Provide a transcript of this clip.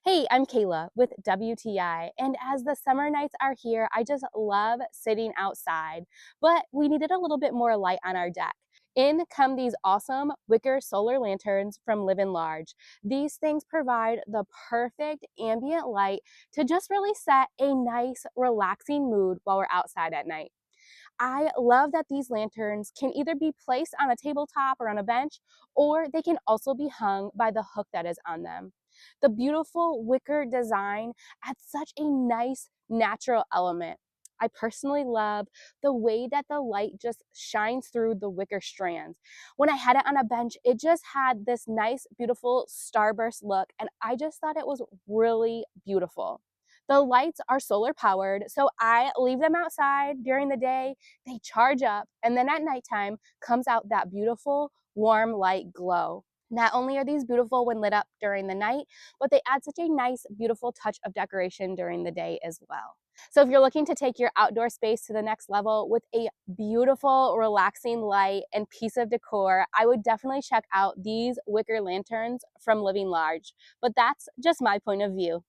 Hey, I'm Kayla with WTI, and as the summer nights are here, I just love sitting outside, but we needed a little bit more light on our deck. In come these awesome wicker solar lanterns from Livinlarge. These things provide the perfect ambient light to just really set a nice, relaxing mood while we're outside at night. I love that these lanterns can either be placed on a tabletop or on a bench, or they can also be hung by the hook that is on them. The beautiful wicker design adds such a nice natural element. I personally love the way that the light just shines through the wicker strands. When I had it on a bench, it just had this nice, beautiful starburst look, and I just thought it was really beautiful. The lights are solar powered, so I leave them outside during the day. They charge up, and then at nighttime comes out that beautiful, warm light glow. Not only are these beautiful when lit up during the night, but they add such a nice, beautiful touch of decoration during the day as well. So if you're looking to take your outdoor space to the next level with a beautiful, relaxing light and piece of decor, I would definitely check out these wicker lanterns from Living Large. But that's just my point of view.